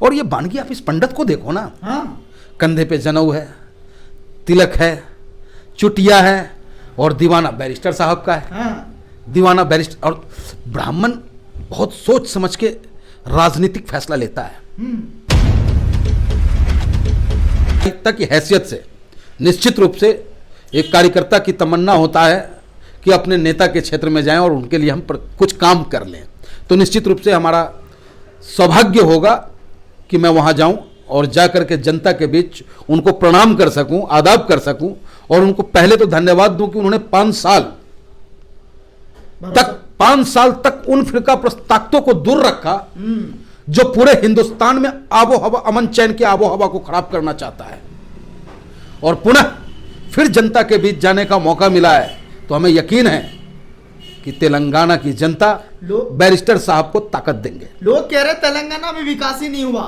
और ये बानगी आप इस पंडित को देखो ना, हाँ। कंधे पे जनेऊ है, तिलक है, चुटिया है और दीवाना बैरिस्टर साहब का है। हाँ। दीवाना बैरिस्टर और ब्राह्मण बहुत सोच समझ के राजनीतिक फैसला लेता है। तक की हैसियत से निश्चित रूप से एक कार्यकर्ता की तमन्ना होता है कि अपने नेता के क्षेत्र में जाएं और उनके लिए हम कुछ काम कर लें, तो निश्चित रूप से हमारा सौभाग्य होगा कि मैं वहां जाऊं और जाकर के जनता के बीच उनको प्रणाम कर सकूं, आदाब कर सकूं और उनको पहले तो धन्यवाद दूं कि उन्होंने 5 साल तक उन फिरका ताकतों को दूर रखा जो पूरे हिंदुस्तान में आबो हवा, अमन चैन की आबो हवा को खराब करना चाहता है, और पुनः फिर जनता के बीच जाने का मौका मिला है। तो हमें यकीन है कि तेलंगाना की जनता बैरिस्टर साहब को ताकत देंगे। लोग कह रहे तेलंगाना में विकास ही नहीं हुआ।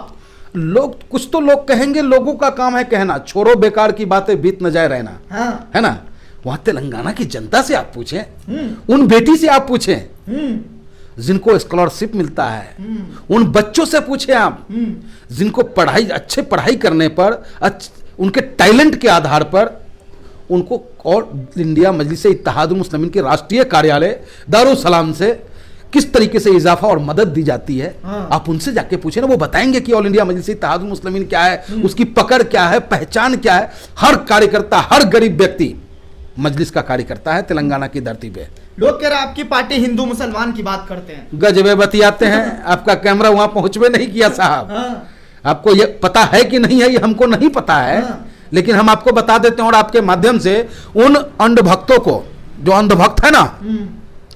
कुछ तो लोग कहेंगे, लोगों का काम है कहना, छोड़ो बेकार की बातें, बीत न जाए रहना। हाँ। है ना। वहां तेलंगाना की जनता से आप पूछें, उन बेटी से आप पूछें जिनको स्कॉलरशिप मिलता है, उन बच्चों से पूछें आप जिनको अच्छे पढ़ाई करने पर उनके टैलेंट के आधार पर उनको और इंडिया मजलिस इत्तेहादुल मुस्लिमीन के राष्ट्रीय कार्यालय दारुसलाम से किस तरीके से इजाफा और मदद दी जाती है। हाँ। आप उनसे जाके पूछे ना, वो बताएंगे कि ऑल इंडिया मजलिस इत्तेहादुल मुस्लिमीन क्या है, उसकी पकड़ क्या है, पहचान क्या है। हर कार्यकर्ता, हर गरीब व्यक्ति मजलिस का कार्यकर्ता है तेलंगाना की धरती पे। लोग कह रहे आपकी पार्टी हिंदू मुसलमान की बात करते हैं, गजबे बतियाते हैं। आपका कैमरा वहां पहुंचवे नहीं किया साहब। हाँ। आपको ये पता है कि नहीं है, ये हमको नहीं पता है। हाँ। लेकिन हम आपको बता देते हैं और आपके माध्यम से उन अंधभक्तों को, जो अंधभक्त है ना,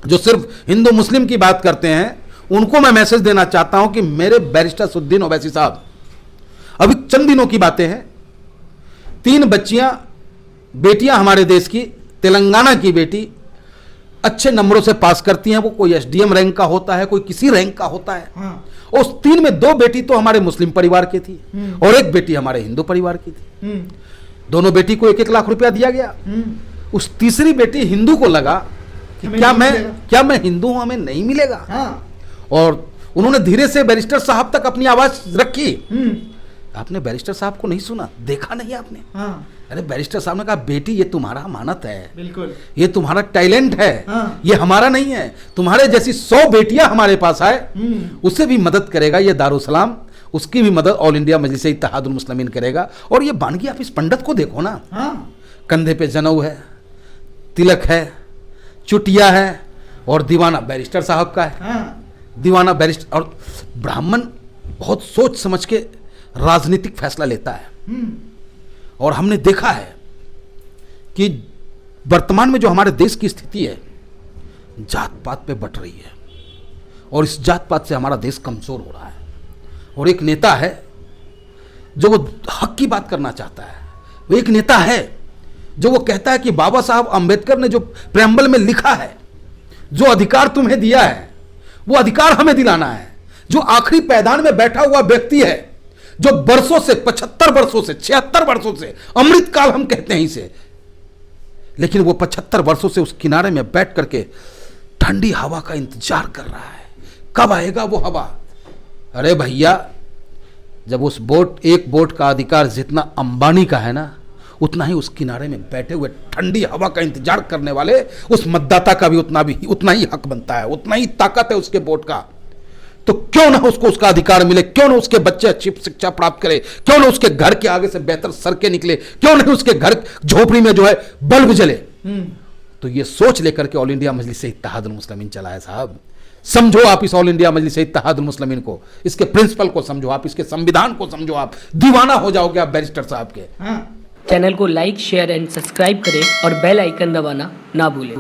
जो सिर्फ हिंदू मुस्लिम की बात करते हैं, उनको मैं मैसेज देना चाहता हूं कि मेरे बैरिस्टर असदुद्दीन ओवैसी साहब, अभी चंद दिनों की बातें हैं, 3 बेटियां हमारे देश की, तेलंगाना की बेटी अच्छे नंबरों से पास करती हैं। वो कोई एसडीएम रैंक का होता है, कोई किसी रैंक का होता है। हाँ। उस 3 में 2 बेटी तो हमारे मुस्लिम परिवार की थी और 1 बेटी हमारे हिंदू परिवार की थी। दोनों बेटी को 1-1 लाख रुपया दिया गया। उस तीसरी बेटी हिंदू को लगा कि क्या मैं हिंदू हूं, हमें नहीं मिलेगा। हाँ। और उन्होंने धीरे से बैरिस्टर साहब तक अपनी आवाज रखी। आपने बैरिस्टर साहब को नहीं सुना, देखा नहीं आपने। हाँ। अरे बैरिस्टर साहब ने कहा, बेटी ये तुम्हारा अमानत है, बिल्कुल, ये तुम्हारा टैलेंट है। हाँ। ये हमारा नहीं है। तुम्हारे जैसी 100 बेटियां हमारे पास आए, उससे भी मदद करेगा ये दारुसलाम, उसकी भी मदद ऑल इंडिया मजलिस इत्तेहादुल मुस्लिमीन करेगा। और ये बानगी आप इस पंडित को देखो ना, हाँ। कंधे पे जनेऊ है, तिलक है, चुटिया है और दीवाना बैरिस्टर साहब का है। हाँ। दीवाना बैरिस्टर और ब्राह्मण बहुत सोच समझ के राजनीतिक फैसला लेता है। और हमने देखा है कि वर्तमान में जो हमारे देश की स्थिति है, जात पात पे बट रही है और इस जात पात से हमारा देश कमजोर हो रहा है। और एक नेता है जो वो हक की बात करना चाहता है, वो एक नेता है जो वो कहता है कि बाबा साहब अंबेडकर ने जो प्रेम्बल में लिखा है, जो अधिकार तुम्हें दिया है वो अधिकार हमें दिलाना है। जो आखिरी पैदान में बैठा हुआ व्यक्ति है, जो बरसों से 75 वर्षों से 76 वर्षों से, अमृत काल हम कहते हैं इसे, लेकिन वो 75 वर्षों से उस किनारे में बैठ करके ठंडी हवा का इंतजार कर रहा है, कब आएगा वो हवा। अरे भैया, जब उस एक बोट का अधिकार जितना अंबानी का है ना, उतना ही उस किनारे में बैठे हुए ठंडी हवा का इंतजार करने वाले उस मतदाता का भी उतना ही हक बनता है, उतना ही ताकत है उसके वोट का। तो क्यों ना उसको उसका अधिकार मिले, क्यों ना उसके बच्चे अच्छी शिक्षा प्राप्त करें, क्यों ना उसके घर के आगे से बेहतर सड़कें निकले, क्यों ना उसके घर झोपड़ी में जो है बल्ब जले। तो ये सोच लेकर के ऑल इंडिया मजलिस इत्तेहादुल मुस्लिमीन चला है साहब। समझो आप इस ऑल इंडिया मजलिस इत्तेहादुल मुस्लिमीन को, इसके प्रिंसिपल को समझो आप, इसके संविधान को समझो आप, दीवाना हो जाओगे आप बैरिस्टर साहब के। चैनल को लाइक, शेयर एंड सब्सक्राइब करें और बेल आइकन दबाना ना भूलें।